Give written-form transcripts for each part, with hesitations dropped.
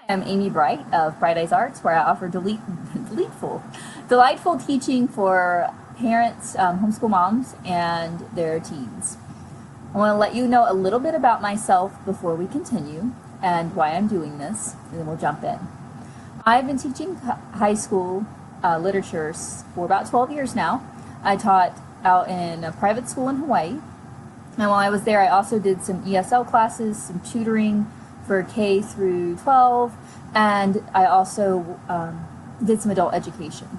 I'm Amy Bright of Bright Eyes Arts, where I offer delightful teaching for parents, homeschool moms, and their teens. I want to let you know a little bit about myself before we continue and why I'm doing this, and then we'll jump in. I've been teaching high school literature for about 12 years now. I taught out in a private school in Hawaii, and while I was there I also did some ESL classes, some tutoring for K through 12, and I also did some adult education.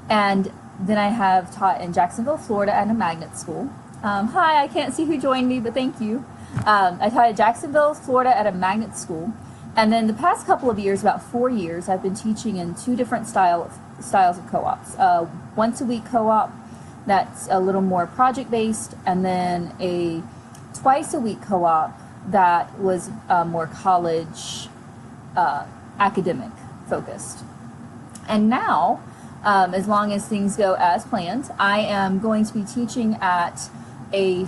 And then I have taught in Jacksonville, Florida at a magnet school. Hi, I can't see who joined me, but thank you. I taught at Jacksonville, Florida at a magnet school. And then the past couple of years, about 4 years, I've been teaching in two different styles of co-ops. Once a week co-op that's a little more project-based, and then a twice a week co-op that was more college academic focused. And now, as long as things go as planned, I am going to be teaching at a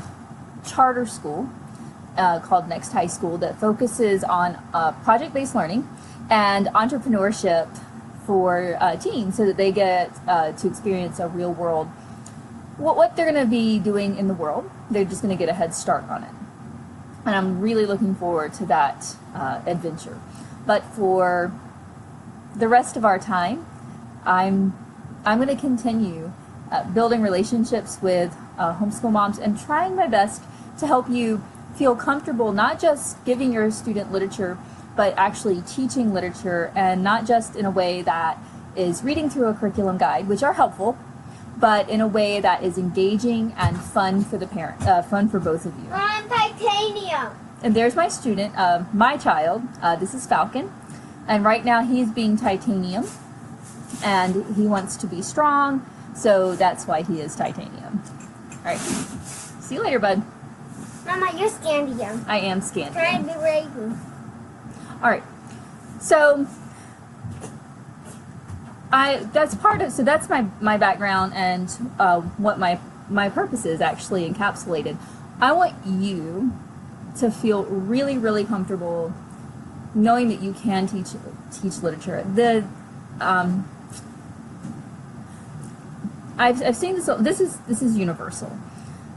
charter school called Next High School that focuses on project-based learning and entrepreneurship for teens, so that they get to experience a real world, what they're going to be doing in the world. They're just going to get a head start on it. And I'm really looking forward to that adventure. But for the rest of our time, I'm going to continue building relationships with homeschool moms and trying my best to help you feel comfortable not just giving your student literature, but actually teaching literature, and not just in a way that is reading through a curriculum guide, which are helpful, but in a way that is engaging and fun for the parent, fun for both of you. I'm titanium. And there's my student, my child. This is Falcon, and right now he's being titanium, and he wants to be strong, so that's why he is titanium. All right, see you later, bud. Mama, you're scandium. I am Scandium. Can I be ready? All right, so that's my background and what my purpose is actually encapsulated. I want you to feel really, really comfortable knowing that you can teach literature. I've seen this. This is universal,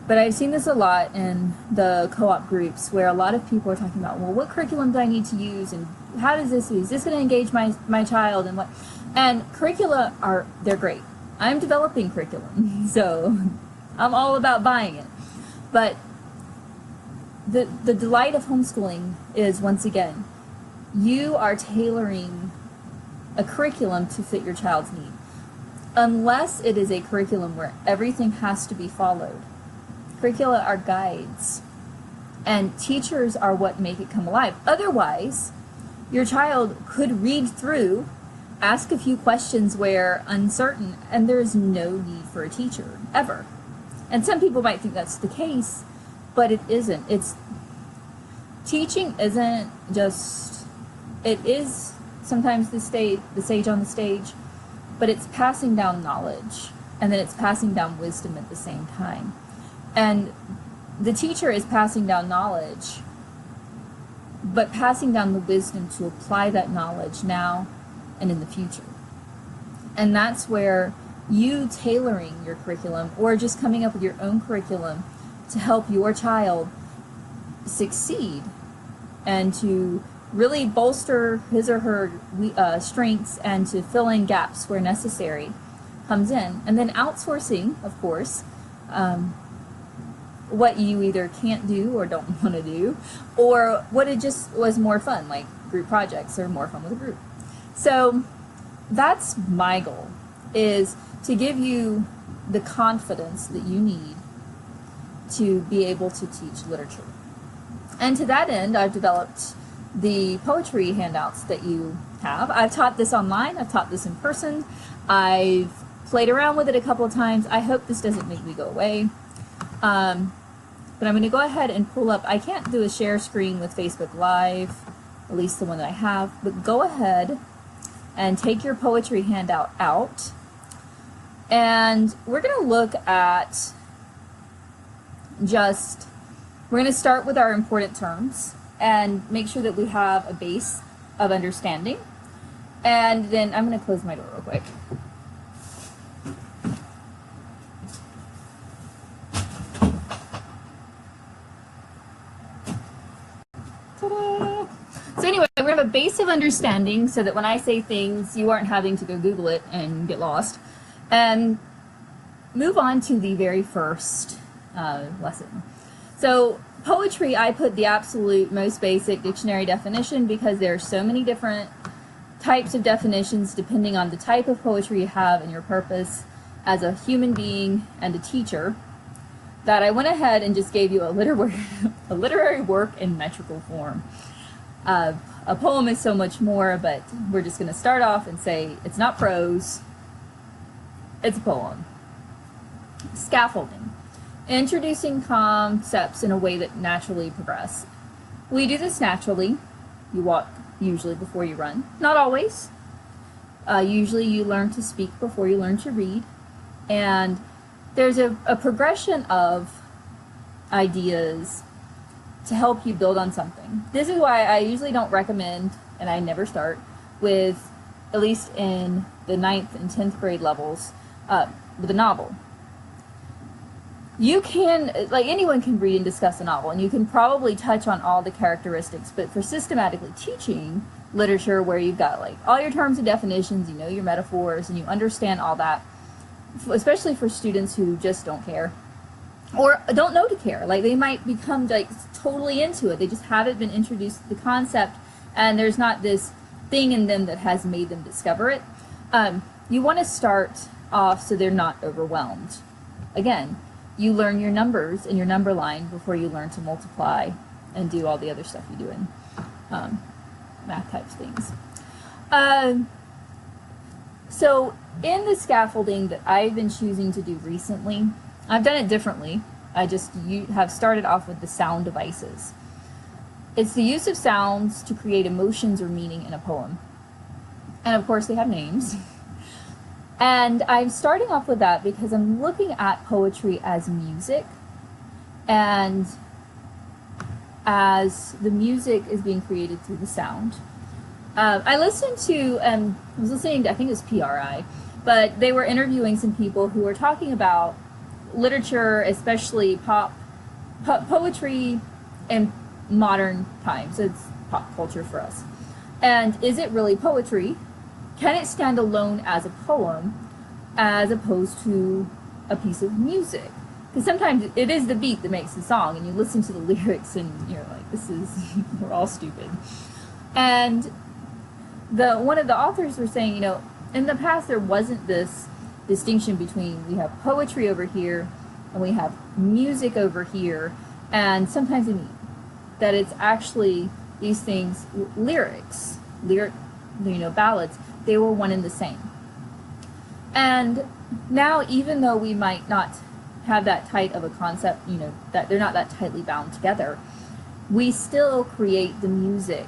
but I've seen this a lot in the co-op groups where a lot of people are talking about, well, what curriculum do I need to use, and how does this use? Is this going to engage my child, and what? And curricula they're great. I'm developing curriculum, so I'm all about buying it. But the delight of homeschooling is, once again, you are tailoring a curriculum to fit your child's need. Unless it is a curriculum where everything has to be followed. Curricula are guides, and teachers are what make it come alive. Otherwise, your child could read through, ask a few questions where uncertain, and there is no need for a teacher, ever. And some people might think that's the case, but it isn't. Teaching isn't just, it is sometimes the sage on the stage, but it's passing down knowledge, and then it's passing down wisdom at the same time. And the teacher is passing down knowledge, but passing down the wisdom to apply that knowledge now and in the future. And that's where you tailoring your curriculum, or just coming up with your own curriculum to help your child succeed and to really bolster his or her strengths and to fill in gaps where necessary comes in. And then outsourcing, of course, what you either can't do or don't want to do, or what it just was more fun, like group projects are more fun with a group. So that's my goal, is to give you the confidence that you need to be able to teach literature. And to that end, I've developed the poetry handouts that you have. I've taught this online, I've taught this in person, I've played around with it a couple of times. I hope this doesn't make me go away. But I'm going to go ahead and pull up, I can't do a share screen with Facebook Live, at least the one that I have, but go ahead and take your poetry handout out. And we're going to look at we're going to start with our important terms and make sure that we have a base of understanding. And then I'm going to close my door real quick. Ta-da! So anyway, we have a base of understanding so that when I say things, you aren't having to go Google it and get lost. And move on to the very first lesson. So poetry, I put the absolute most basic dictionary definition because there are so many different types of definitions depending on the type of poetry you have and your purpose as a human being and a teacher, that I went ahead and just gave you a literary work in metrical form. A poem is so much more, but we're just going to start off and say it's not prose, it's a poem. Scaffolding. Introducing concepts in a way that naturally progress. We do this naturally. You walk usually before you run. Not always. Usually you learn to speak before you learn to read. And there's a progression of ideas to help you build on something. This is why I usually don't recommend, and I never start, with, at least in the 9th and 10th grade levels, with a novel. You can, like anyone can read and discuss a novel, and you can probably touch on all the characteristics, but for systematically teaching literature where you've got like all your terms and definitions, you know your metaphors, and you understand all that, especially for students who just don't care, or don't know to care, like they might become like totally into it, they just haven't been introduced to the concept, and there's not this thing in them that has made them discover it. You want to start off so they're not overwhelmed. Again, you learn your numbers and your number line before you learn to multiply and do all the other stuff you do in math type things. So in the scaffolding that I've been choosing to do recently, I've done it differently. I just have started off with the sound devices. It's the use of sounds to create emotions or meaning in a poem. And of course they have names. And I'm starting off with that because I'm looking at poetry as music, and as the music is being created through the sound. I listened to, I was listening to, I think it was PRI, but they were interviewing some people who were talking about literature, especially poetry in modern times. It's pop culture for us. And is it really poetry? Can it stand alone as a poem as opposed to a piece of music? Because sometimes it is the beat that makes the song, and you listen to the lyrics and you're like, this is, we're all stupid. And one of the authors were saying, you know, in the past there wasn't this distinction between we have poetry over here and we have music over here, and sometimes they mean that it's actually these things, lyrics, ballads, they were one and the same. And now, even though we might not have that tight of a concept, you know, that they're not that tightly bound together, we still create the music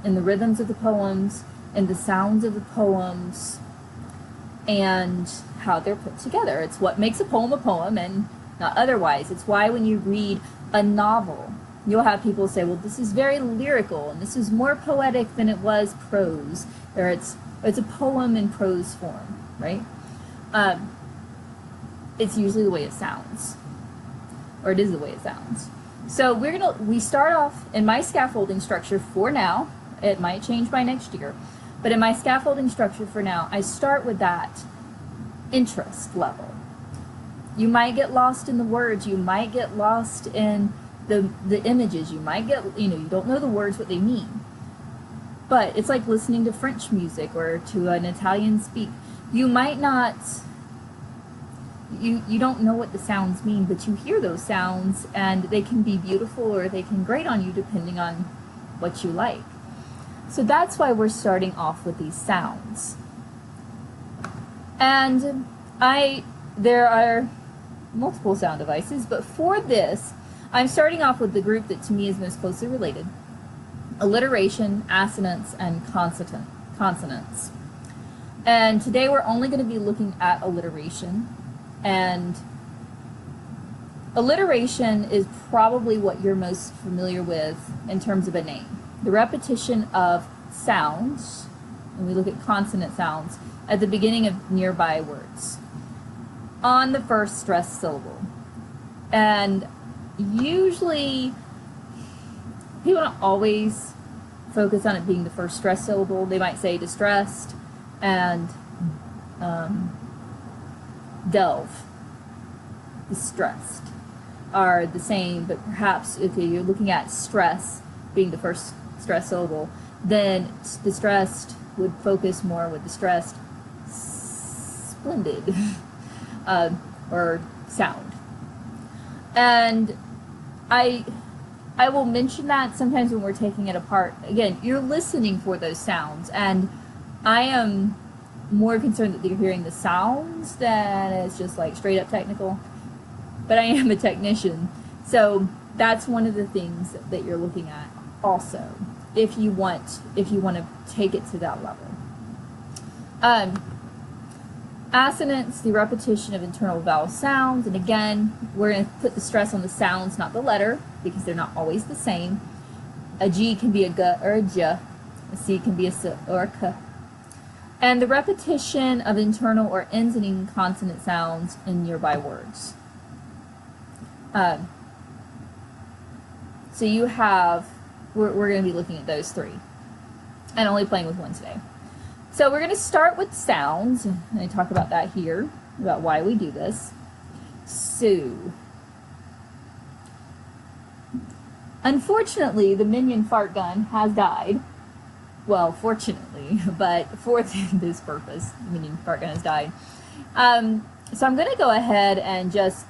and the rhythms of the poems and the sounds of the poems and how they're put together. It's what makes a poem and not otherwise. It's why when you read a novel, you'll have people say, well, this is very lyrical and this is more poetic than it was prose, or it's a poem in prose form, right? It's usually the way it sounds, or it is the way it sounds. So we start off in my scaffolding structure for now. It might change by next year, but in my scaffolding structure for now, I start with that interest level. You might get lost in the words. You might get lost in the images. You might get, you don't know the words, what they mean. But it's like listening to French music or to an Italian speak. You might not, you don't know what the sounds mean, but you hear those sounds and they can be beautiful or they can grate on you depending on what you like. So that's why we're starting off with these sounds. And there are multiple sound devices, but for this, I'm starting off with the group that to me is most closely related: alliteration, assonance, and consonants. And today we're only going to be looking at alliteration. And alliteration is probably what you're most familiar with in terms of a name. The repetition of sounds, and we look at consonant sounds at the beginning of nearby words on the first stressed syllable. And usually people don't always focus on it being the first stressed syllable. They might say distressed and delve, distressed, are the same, but perhaps if you're looking at stress being the first stressed syllable, then distressed would focus more with distressed, splendid, or sound. And I will mention that sometimes when we're taking it apart. Again, you're listening for those sounds, and I am more concerned that you're hearing the sounds than it's just like straight up technical. But I am a technician, so that's one of the things that you're looking at also, if you want to take it to that level. Assonance, the repetition of internal vowel sounds, and again, we're going to put the stress on the sounds, not the letter, because they're not always the same. A G can be a G or a J, a C can be a S or a K. And the repetition of internal or ending consonant sounds in nearby words. So you have, we're going to be looking at those three, and only playing with one today. So we're going to start with sounds, and I talk about that here, about why we do this. So, unfortunately, the minion fart gun has died. Well, fortunately, but for this purpose, the minion fart gun has died. So I'm going to go ahead and just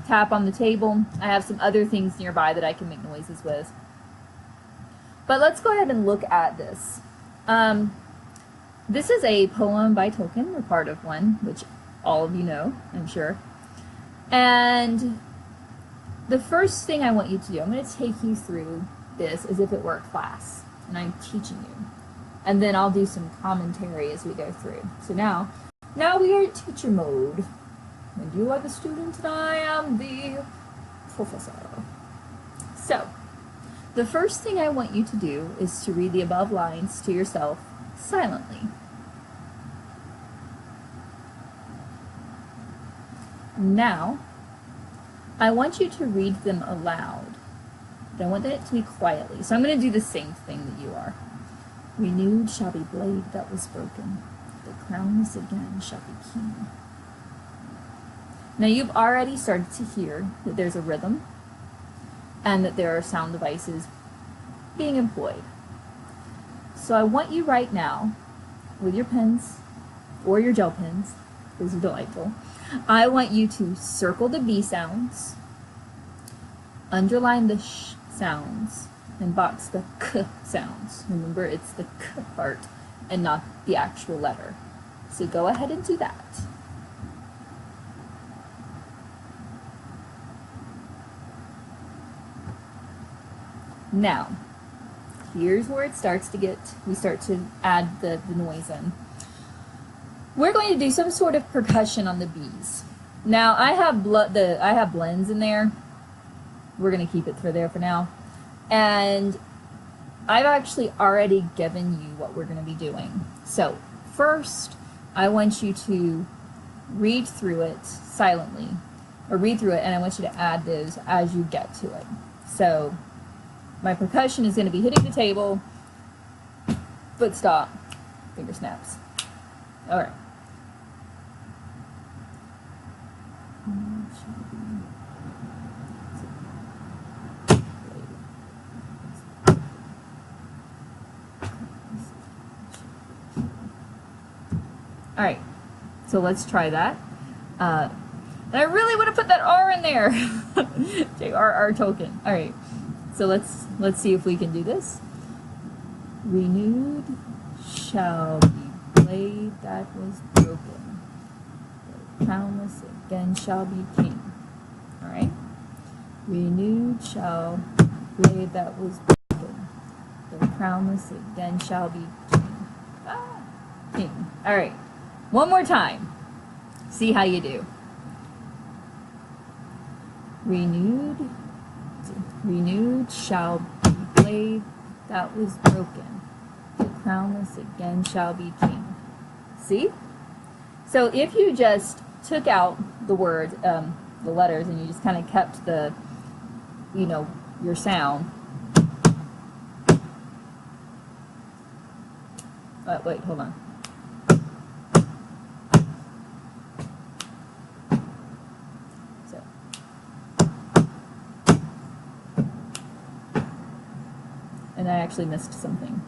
tap on the table. I have some other things nearby that I can make noises with. But let's go ahead and look at this. This is a poem by Tolkien, or part of one, which all of you know, I'm sure. And the first thing I want you to do, I'm going to take you through this as if it were a class, and I'm teaching you. And then I'll do some commentary as we go through. So now we are in teacher mode. And you are the student, and I am the professor. So, the first thing I want you to do is to read the above lines to yourself silently. Now, I want you to read them aloud. But I want it to be quietly. So I'm going to do the same thing that you are. Renewed shall be blade that was broken. The crowns again shall be keen. Now you've already started to hear that there's a rhythm and that there are sound devices being employed. So I want you right now, with your pens or your gel pens, those are delightful, I want you to circle the B sounds, underline the sh sounds, and box the k sounds. Remember, it's the k part and not the actual letter. So go ahead and do that. Now, here's where it starts to we start to add the noise in. We're going to do some sort of percussion on the B's. Now, I have blends in there. We're going to keep it for there for now. And I've actually already given you what we're going to be doing. So, first, I want you to read through it silently, or read through it, and I want you to add those as you get to it. So, my percussion is going to be hitting the table, foot stop, finger snaps. All right. All right, so let's try that. And I really want to put that R in there. J-R-R Tolkien. All right, so let's see if we can do this. Renewed shall be blade that was broken. The crownless again shall be king. All right. Renewed shall blade that was broken. The crownless again shall be king. King. All right. One more time. See how you do. Renewed shall be blade that was broken. crownless again shall be king. See? So if you just took out the word, the letters, and you just kind of kept the, you know, your sound. Wait, hold on. So. And I actually missed something.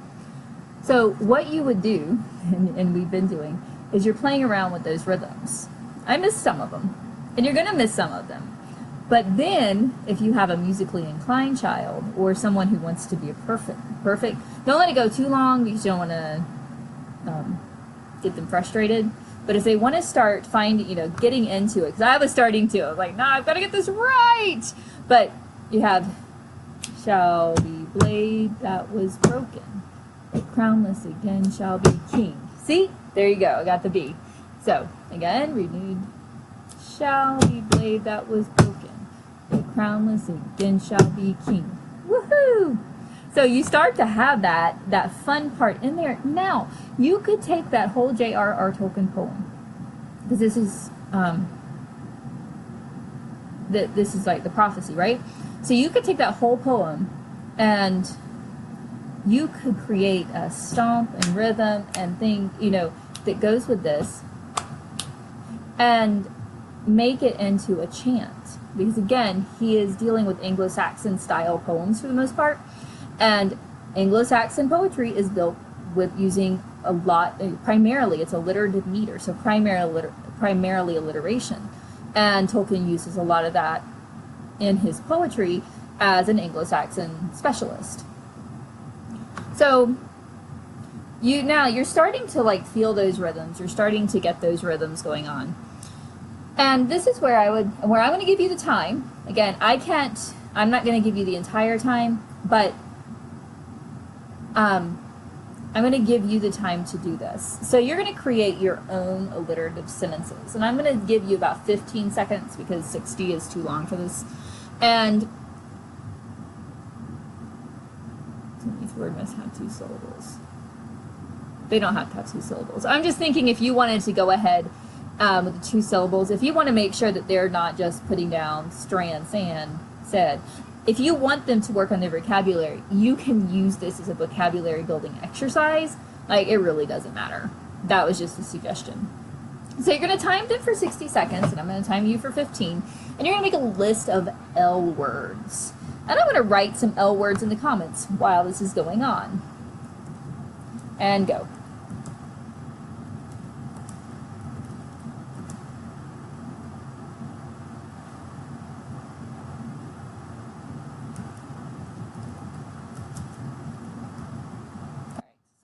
So what you would do, and we've been doing, is you're playing around with those rhythms. I missed some of them, and you're going to miss some of them. But then, if you have a musically inclined child, or someone who wants to be a perfect, don't let it go too long because you don't want to get them frustrated. But if they want to start getting into it, because I was starting to, I was like, nah, I've got to get this right. But you have, shall be blade that was broken, but crownless again shall be king. See? There you go. I got the B. So, again, renewed. Shall be blade that was broken, but crownless again shall be king. Woohoo! So you start to have that fun part in there. Now, you could take that whole J.R.R. Tolkien poem, because this is like the prophecy, right? So you could take that whole poem, and you could create a stomp and rhythm and thing, that goes with this, and make it into a chant. Because again, he is dealing with Anglo-Saxon style poems for the most part, and Anglo-Saxon poetry is built with using a lot, primarily it's alliterative meter, so primarily alliteration. And Tolkien uses a lot of that in his poetry as an Anglo-Saxon specialist. So you're starting to feel those rhythms. You're starting to get those rhythms going on. And this is where I'm going to give you the time. Again, I'm not going to give you the entire time, but I'm going to give you the time to do this. So you're going to create your own alliterative sentences. And I'm going to give you about 15 seconds because 60 is too long for this. And these words must have 2 syllables. They don't have to have 2 syllables. I'm just thinking if you wanted to go ahead with the 2 syllables, if you want to make sure that they're not just putting down strand, sand, said, if you want them to work on their vocabulary, you can use this as a vocabulary building exercise. It really doesn't matter. That was just a suggestion. So you're going to time them for 60 seconds, and I'm going to time you for 15, and you're going to make a list of L words. And I'm going to write some L words in the comments while this is going on. And go.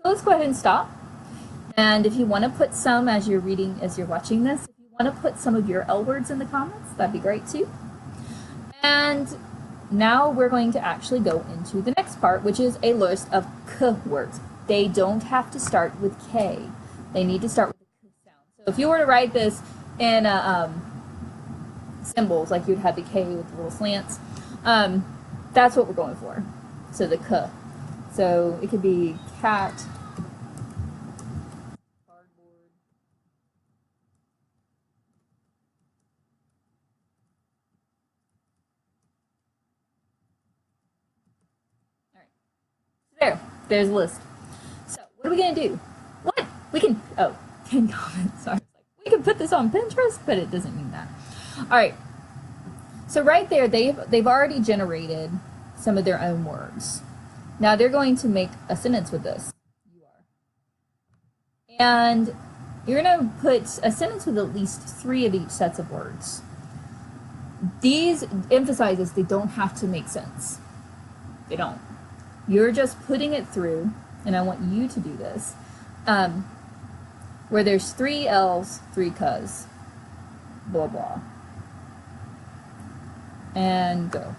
So let's go ahead and stop. And if you want to put some, as you're watching this, if you want to put some of your L words in the comments, that'd be great too. And now we're going to actually go into the next part, which is a list of K words. They don't have to start with K. They need to start with the K sound. So if you were to write this in symbols, like you'd have the K with the little slants, that's what we're going for. So the K. So it could be cat, cardboard, all right. There's a list. So what are we going to do? What? We can, 10 comments, sorry. We can put this on Pinterest, but it doesn't mean that. All right. So right there, they've already generated some of their own words. Now they're going to make a sentence with this. You are. And you're going to put a sentence with at least 3 of each sets of words. These emphasizes they don't have to make sense. They don't. You're just putting it through, and I want you to do this, where there's 3 L's, 3 K's, blah, blah. And go.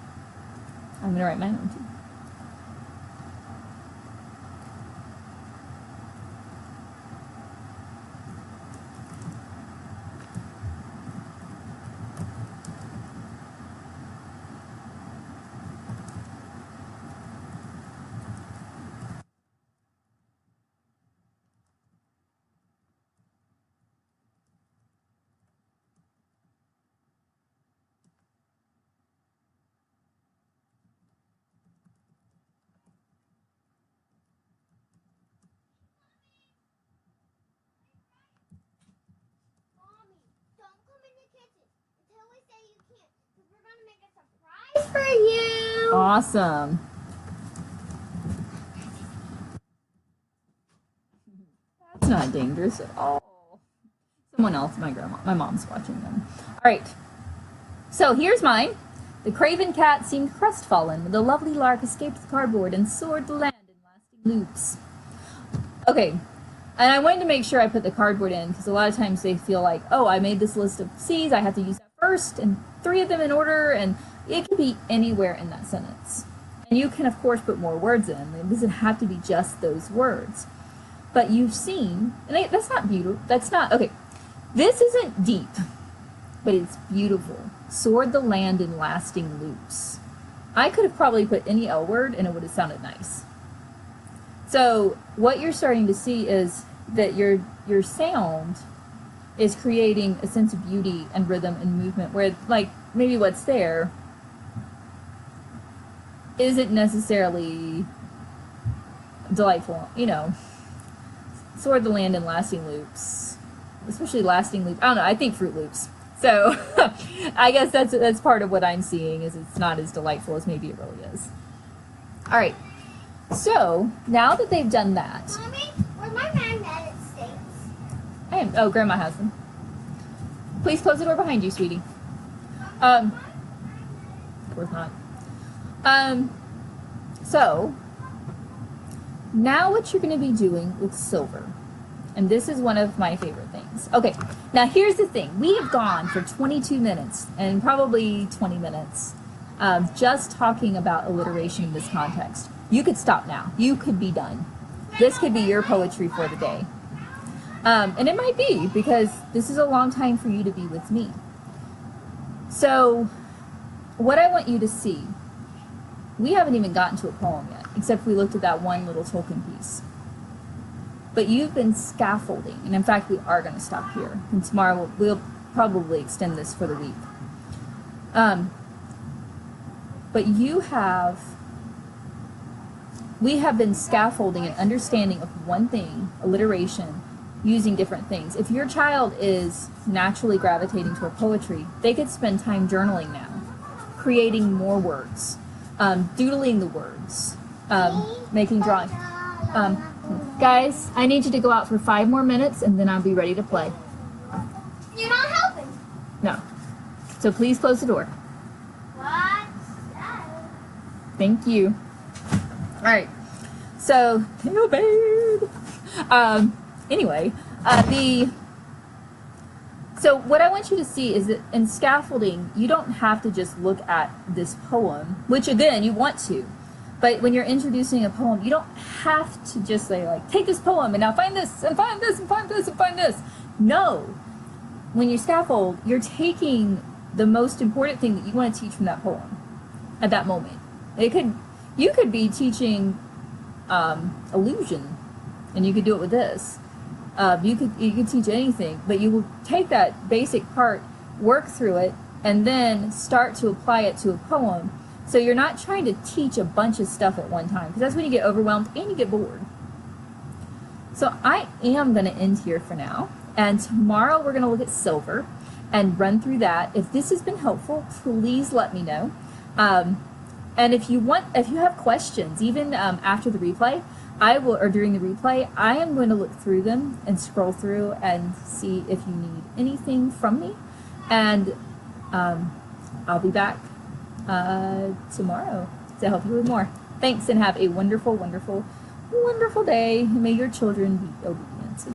I'm going to write mine on too. for you. Awesome. That's not dangerous at all. Someone else, my mom's watching them. All right. So here's mine. The craven cat seemed crestfallen when the lovely lark escaped the cardboard and soared the land in lasting loops. Okay, and I wanted to make sure I put the cardboard in because a lot of times they feel like, oh, I made this list of C's, I have to use that first, and 3 of them in order, and it can be anywhere in that sentence. And you can, of course, put more words in. It doesn't have to be just those words. But you've seen, and that's not beautiful, that's not, okay, this isn't deep, but it's beautiful. Soared the land in lasting loops. I could have probably put any L word and it would have sounded nice. So what you're starting to see is that your sound is creating a sense of beauty and rhythm and movement where like maybe what's there isn't necessarily delightful, you know. Soared the land in lasting loops. Especially lasting loops. I don't know, I think Fruit Loops. So I guess that's part of what I'm seeing is it's not as delightful as maybe it really is. All right. So now that they've done that, Mommy, where's my magnetic sticks? Oh, Grandma has them. Please close the door behind you, sweetie. Of course not. So now what you're going to be doing with silver. And this is one of my favorite things. Okay, now here's the thing. We have gone for 22 minutes and probably 20 minutes just talking about alliteration in this context. You could stop now. You could be done. This could be your poetry for the day. And it might be because this is a long time for you to be with me. So what I want you to see, we haven't even gotten to a poem yet, except we looked at that one little Tolkien piece. But you've been scaffolding, and in fact, we are going to stop here. And tomorrow we'll probably extend this for the week. But we have been scaffolding an understanding of one thing, alliteration, using different things. If your child is naturally gravitating toward poetry, they could spend time journaling now, creating more words, doodling the words, making drawings. Guys, I need you to go out for 5 more minutes and then I'll be ready to play. You're not helping. No. So please close the door. What's that? Thank you. All right. So, tail bird. Anyway, so what I want you to see is that in scaffolding, you don't have to just look at this poem, which again, you want to. But when you're introducing a poem, you don't have to just say, like, take this poem and now find this and find this and find this and find this. No. When you scaffold, you're taking the most important thing that you want to teach from that poem at that moment. You could be teaching illusion, and you could do it with this. You could teach anything, but you will take that basic part, work through it, and then start to apply it to a poem. So you're not trying to teach a bunch of stuff at one time, because that's when you get overwhelmed and you get bored. So I am going to end here for now, and tomorrow we're going to look at silver and run through that. If this has been helpful, please let me know. And if you have questions, even after the replay, or during the replay, I am going to look through them and scroll through and see if you need anything from me. And I'll be back tomorrow to help you with more. Thanks, and have a wonderful, wonderful, wonderful day. May your children be obedient.